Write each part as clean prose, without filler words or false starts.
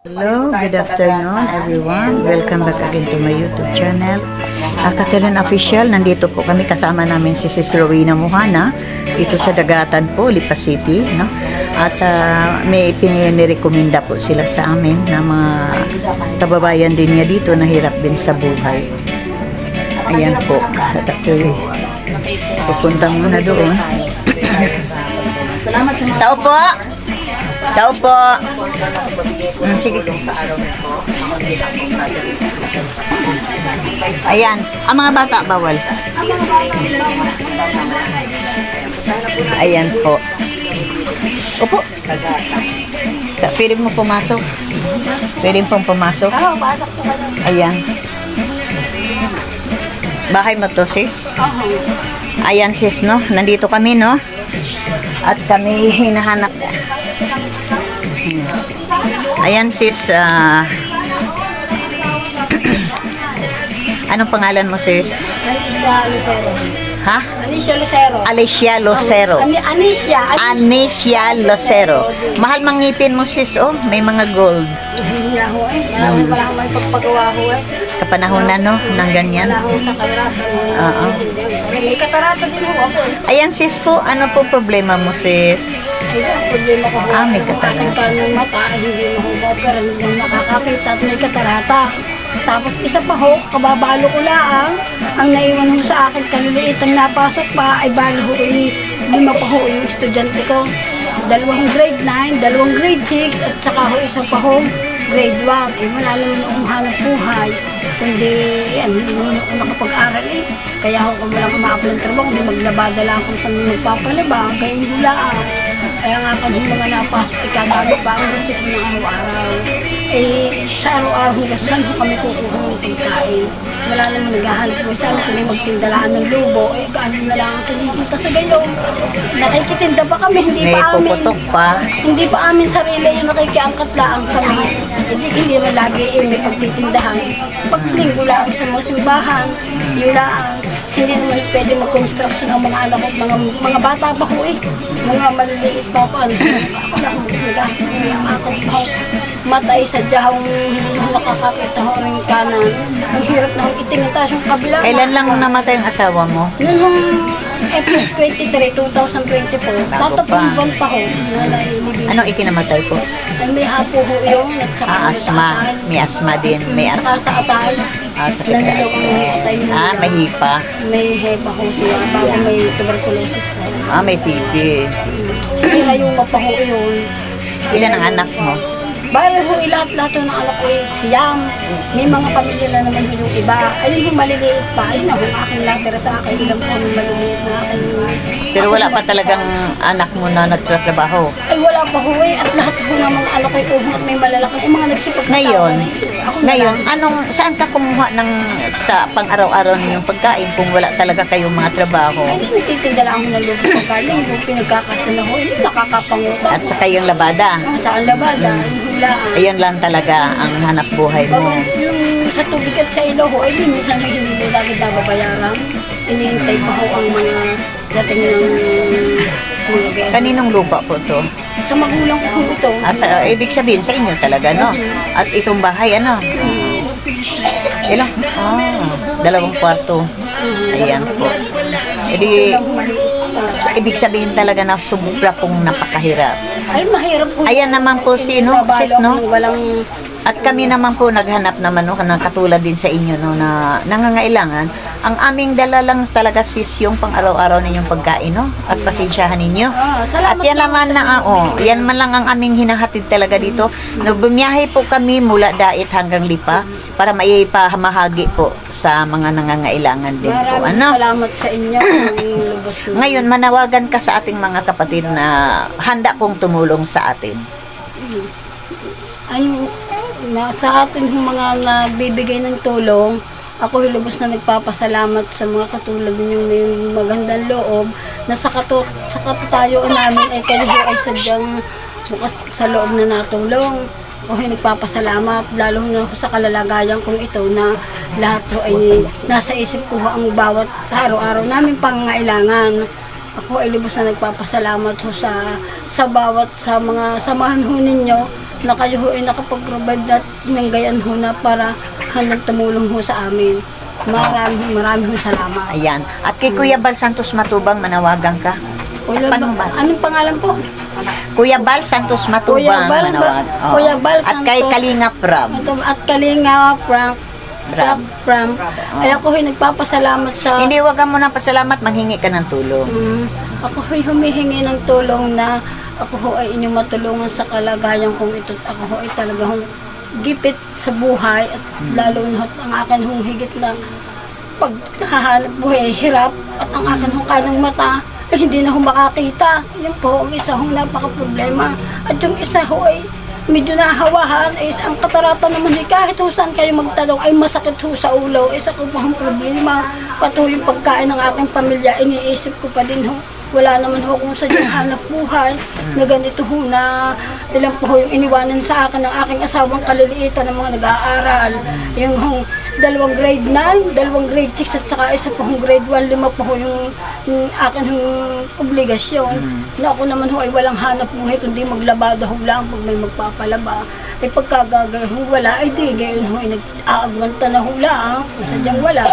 Hello, good afternoon everyone. Welcome back again to my YouTube channel. Katelyn Official, nandito po kami kasama namin si Sis Rowena Mohana dito sa Dagatan po, Lipa City, no? At may ipinirekomenda po sila sa amin na mga kababayan din niya dito na hirap din sa buhay. Ayan po. Pupunta muna doon. Tao po! Tao po! Sige. Ayan. Ang mga bata, bawal. Ayan po. Opo. Pwede mo pumasok. Pwede pong pumasok. Ayan. Bahay mo to, sis? Ayan, sis, no? Nandito kami, no? At kami hinahanap. Ayan, sis. Anong pangalan mo, sis? Alicia Lucero. Ha? Alicia Lucero. Alicia Lucero. Alicia Lucero. Mahal mangipin mo, sis, oh. May mga gold. Hindi na ho eh. Wala akong may pagpagawa ho eh. Kapanahonan, no? Nang ganyan. Wala ho sa katarata. Oo. May katarata din ho ako eh. Ayan, sis po. Ano po problema mo, sis? Ay, ang problema ko ho. May katarata. Aking kanang mata, hindi mo ho pero hindi nakakakita at may katarata. Tapos isa pa ho, kababalo ko lang. Ang naiwan ho sa akin, kaliliit ang napasok pa, ay balo ho, 5 pa ho yung estudyante ko. 2 grade 9, 2 grade 6, at saka ho isa pa ho, grade 1. Eh wala naman akong hanap buhay. Kundi, hindi naman ako nakapag-aral eh. Kaya ho, kung walang umaapal ng trabaho, hindi maglabada lang kung saan magpapalaba, kaya hindi hulaan. Kaya nga pa yung mga napasok, ikagago pa ang gusto ng araw-araw. Eh, sa araw-araw hanggang saan ho kami kukuha ng pagkain. Wala naman naghahanap ko. Saan ko na magtindalaan ng lubo. Eh, gaano na lang ang kinikita sa gayon. Nakikitinda pa kami, hindi May pa amin. puputok pa. Hindi pa amin sarili yung nakikiangkat lang kami. Hindi naman lagi may pagtitindahan. Paglinggo lang sa mga simbahan, yun lang. Hindi naman pwede mag-construction ang mga anak ko, mga bata pa ko eh. Mga maliliit pa pa. Ako lang ang akong matay sa dahong hindi mo nakakakita ho ng kanan. Ang hirap na hong itinitaas yung kabila. Kailan lang namatay ang asawa mo? Noong hong April 23, 2024, tatatong buwan pa ho. Anong ikinamatay po? Ay may hapo ho yung Asma. May asma din. May saka sa atal. sakit sa Nandito ang atay niya. may hipa. May hepa ho siya bago may tuberculosis po. May TB. Kaya yung mapaho yun. Ilan ang anak mo? Bale ho, lahat-lahat ng anak ko siyam. May mga pamilya na naman yung iba. Ayun yung maliliit pa. Ayun na, yung aking latira sa akin. Ilang po yung maliliit na akin. Pero wala pa talagang anak mo na nagtatrabaho. Ay, wala pa ho eh. At lahat ho ng mga anak ko at may malalaki. Yung mga nagsipag Ngayon, saan ka kumuha ng sa pang-araw-araw ninyong pagkain kung wala talaga kayong mga trabaho? Ay, nagtitinda lang ako ng lupo pagkaling. Kung pinagkakasya na ho, hindi nakakapangutan. At saka yung labada. Tsaka labada. Ayan lang talaga ang hanap buhay mo. Yung sa tubig at sa ilaw ho, ay di minsan na hindi mo lagi nababayaran. Inihintay pa ho ang mga dating ng mga gaya. Kaninong lupa po to? Sa magulang ko ho ito. Ibig sabihin sa inyo talaga, no? At itong bahay, ano? Ilang? 2 kwarto. Ayan po. Ibig sabihin talaga na sobra pong napakahirap. Ay, mahirap po. Ayan naman po sis, no? Walang... At kami naman po naghanap naman, no, na katulad din sa inyo, no, na nangangailangan. Ang aming dala lang talaga sis yung pang araw-araw ninyong pagkain, no? At pasensyahan ninyo. At yan naman na, yan man lang ang aming hinahatid talaga dito. Bumiyahe po kami mula Dait hanggang Lipa para maipamahagi po sa mga nangangailangan din po. Maraming salamat sa inyo. Ngayon, manawagan ka sa ating mga kapatid na handa pong tumulong sa atin. Sa ating mga nagbibigay ng tulong, ako lubos na nagpapasalamat sa mga katulad ninyong may magandang loob na sa katutayuan namin ay kayo ay sadyang bukas sa loob na natulong. Ako ay nagpapasalamat lalo na sa kalalagayan kong ito na lahat ay nasa isip ko ang bawat araw-araw namin pangangailangan. Ako ay lubos na nagpapasalamat ho sa bawat sa mga samahan ho ninyo na kayo ho ay nakapag-provide na ng gayan ho na para handang tumulong ho sa amin. Maraming salamat. Ayan. At kay Kuya Bal Santos Matubang, manawagan ka. Paano ba? Anong pangalan po? Kuya Bal Santos Matubang, Kuya Bal, manawag. Oo. Kuya Bal At kay Santos. Kalinga Prab. At Kalinga Bram. Ay ako ay nagpapasalamat sa... Hindi, wag ka muna pasalamat, manghingi ka ng tulong. Ako ay humihingi ng tulong na ako ho ay inyong matulungan sa kalagayan kong ito. Ako ho ay talagang gipit sa buhay at lalo na ang akin hong higit na paghahanap buhay ay hirap at ang akin hong kanang mata ay hindi na ho makakita. Yan po ang isa hong napaka-problema. At yung isa ho ay medyo nahawahan is ang katarata naman ay kahit ho saan kayo magtanong ay masakit ho sa ulo. Isa ko po ang problema. Patuloy yung pagkain ng aking pamilya, iniisip ko pa din ho. Wala naman ho kung sadyang hanap buhay na ganito ho na ilang po ho yung iniwanan sa akin ng aking asawang kaliliitan ng mga nag-aaral. Yung hong 2 grade 9, 2 grade 6 at saka isa po hong grade 1, 5 po ho yung akin hong obligasyon. Na ako naman ho ay walang hanap buhay kundi maglabada ho lang pag may magpapalaba. Ay pagkagagay ho wala, ay di gayon ho ay nag-aagwanta na ho lang kung sadyang wala.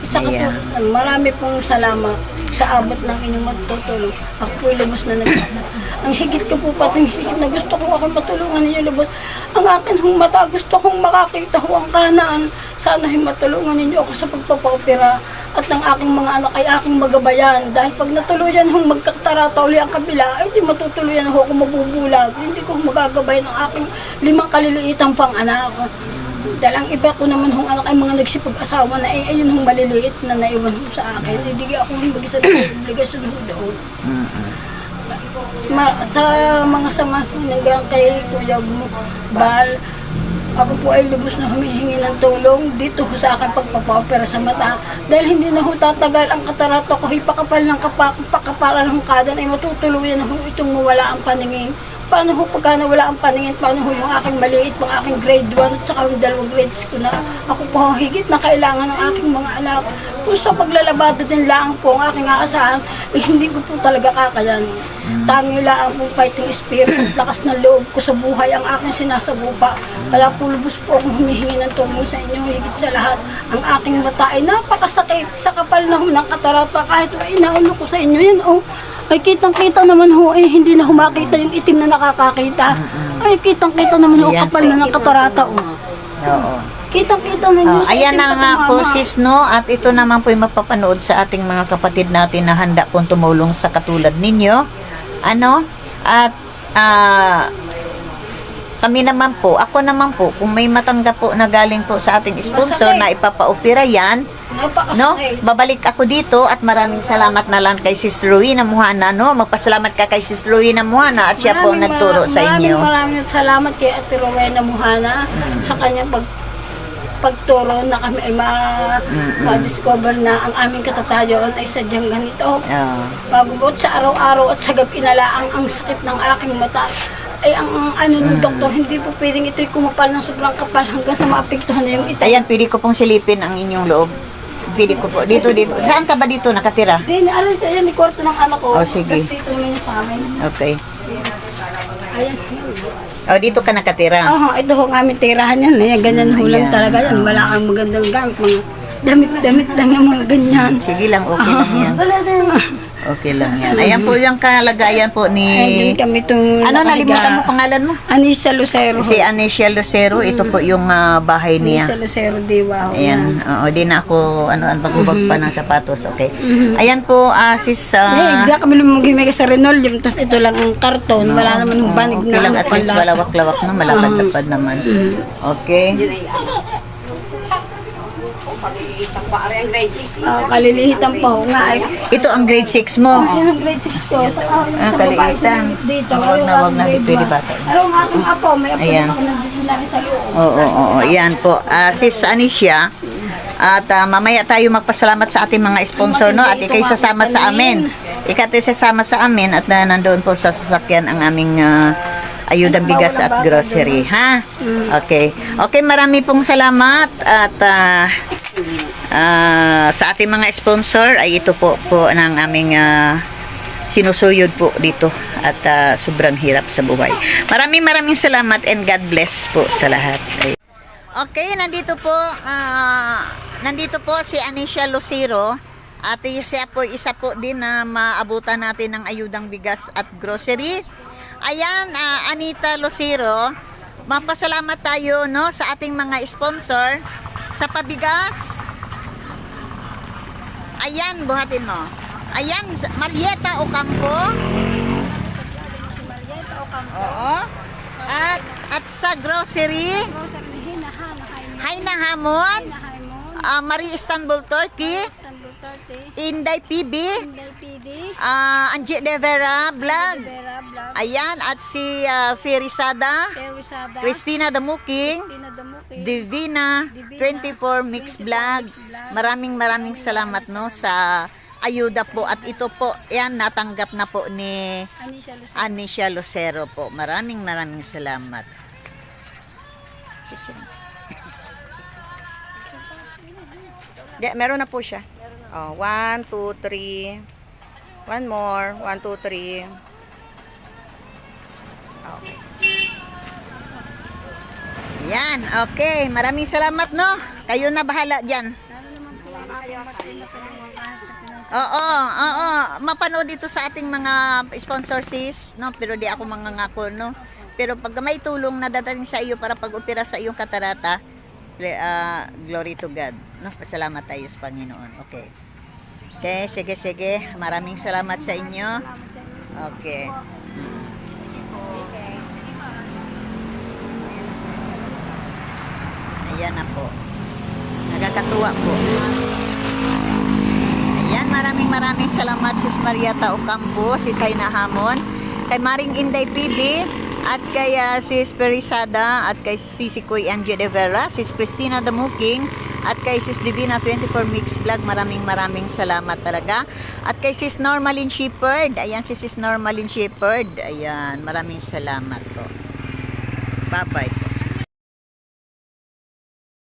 Isa ka po, marami pong salamat sa abot ng inyong matutulong. Ako po'y lubos na nagsasabi. Ang higit ko po pating higit na gusto ko akong matulungan ninyo lubos. Ang akin hong mata, gusto kong makakita ho ang kanaan. Sana matulungan ninyo ako sa pagpapaopera at ng aking mga anak ay aking magabayan. Dahil pag natuluyan hong magkatarata uli ang kabila, ay di matutuluyan ho ako mabubulag. Hindi ko magagabay ng aking 5 kaliliitang pang anak. Dahil ang iba ko naman hong anak ay mga nagsipag-asawa na ayun hong maliliit na naiwan ho sa akin. Hindi ako hong mag-isa ng obligasyon ho doon. Sa mga sama hanggang kay Kuya Bal, ako po ay lubos na humihingi ng tulong dito ho sa akin pagpapapera sa mata. Dahil hindi na ho tatagal ang katarata ko, hipakapal ng pakapalan ng kadan ay matutuluyan na ho itong mawala ang paningin. Paano ho pagka nawala ang paningin, paano ho yung aking maliit, pang aking grade 1 at saka yung 2 grades ko na ako po higit na kailangan ng aking mga anak. Kung sa paglalabada din lang po ang aking aasahan, hindi ko po talaga kakayan. Tangi lang po fighting spirit at lakas ng loob ko sa buhay ang aking sinasabupa. Kaya po lubos po akong humihingi ng tulong sa inyo, higit sa lahat. Ang aking mata ay napakasakit sa kapal na ho ng katarata kahit inaulok ko sa inyo yan. Ay kitang-kita naman ho, eh, hindi na humakita yung itim na nakakakita. Ay kitang-kita naman ho, kapal na ng katarata. Oo. Kitang-kita ninyo sa Ayan itim na na nga po tumama. sis, no? At ito naman po yung mapapanood sa ating mga kapatid natin na handa pong tumulong sa katulad ninyo. Ano? At kami naman po, ako naman po, kung may matanggap po na galing po sa ating sponsor na ipapa-opera yan, no? Babalik ako dito at maraming salamat na lang kay Sis Rowena Muhana, no? Magpasalamat ka kay Sis Rowena Muhana at siya po ang nagturo sa inyo. Maraming salamat kay Ate Rowena Muhana sa kanyang pagturo na kami ay ma-discover na ang aming katatayon ay sadyang ganito. Magugot sa araw-araw at sa gabi na lang ang sakit ng aking mata. Ay ang ng doktor, hindi po pwedeng ito'y kumapal ng sobrang kapal hanggang sa maapektuhan na yung ito. Ayan, pwede ko pong silipin ang inyong loob. Pwede ko po. Dito. Saan ka ba dito nakatira? Hindi, alam sa yan, ni kwarto ng anak ko. Oh, sige. Dito naman yung sa amin. Okay. Ayan. O, dito ka nakatira. Ito ho ang aming tirahan yan. Ayan, ganyan ho lang Ayan. talaga yan. Wala kang magandang gamit. Mga damit-damit lang yung mga ganyan. Sige lang, okay lang yan. Okay lang yan. Ayan po yung kalagayan po ni... Ayan kami itong... Ano, nalimutan mo pangalan mo? Anissa Lucero. Si Anesia Lucero. Ito po yung bahay niya. Anissa Lucero Diwa. Ayan. Oo, di na ako, bagubag pa ng sapatos. Okay. Ayan po, sis... Hindi kami lumagimay sa Renolium. Tapos ito lang ang karton. Wala naman yung banig okay lang, na at least malawak-lawak na, malapad-lapad naman. Okay. Kalilihitan pa ho nga. Ito ang grade 6 mo. Yan ang grade 6 ko. Sa babae kaliitan. dito. Wag na, pwede bata. Pero ang aking apo, may apo Ayan. na ako nandito na rin sa loob. Oo. Yan po. Sis Anisha, at mamaya tayo magpasalamat sa ating mga sponsor, no? At ikay sasama sa amin. Ikay sasama sa amin at nandoon po sa sasakyan ang aming ayudang bigas at grocery, ha? Okay. Okay, marami pong salamat at sa ating mga sponsor ay ito po ng aming sinusuyod po dito. at sobrang hirap sa buhay. Maraming salamat and God bless po sa lahat. Okay, nandito po si Anisha Lucero at siya po isa po din na maabutan natin ng ayudang bigas at grocery. Ayan, Anita Lucero, mapasalamat tayo no sa ating mga sponsor sa pabigas. Ayan, buhatin mo. Ayan, Marieta Ocampo. Oo. At sa grocery, Haina Hamon, Marie Istanbul Turkey, Inday PB, Angie De Vera Vlog. Ayan, at si Ferisada, Christina Damuking, Divina 24 Mix Vlog. Maraming salamat no sa ayuda po, at ito po yan natanggap na po ni Anisha Lucero po. Maraming salamat. Meron na po siya. Oh, 1, 2, 3. One more. 1, 2, 3. Okay. Yan, okay. Maraming salamat, no? Kayo na bahala dyan. Oo. Mapanood ito sa ating mga sponsors, no? Pero di ako mangangako, no? Pero pag may tulong na dadating sa iyo para pag-opera sa iyong katarata, glory to God, no? Pasalamat tayo sa Panginoon. Okay. Okay, sige. Maraming salamat sa inyo. Okay. Ayan na po. Nakakatuwa po. Ayan, maraming salamat Sis Marieta Ocampo, Sis Haina Hamon, kay Maring Inday PB, at kay Sis Perisada, at kay Sis Kuy Angie De Vera, Sis Christina Damuking, at kay Sis Divina 24 Mix Vlog. Maraming salamat talaga. At kay Sis Normalin Shepherd. Ayan, si Sis Normalin Shepherd. Ayan, maraming salamat po. Bye-bye.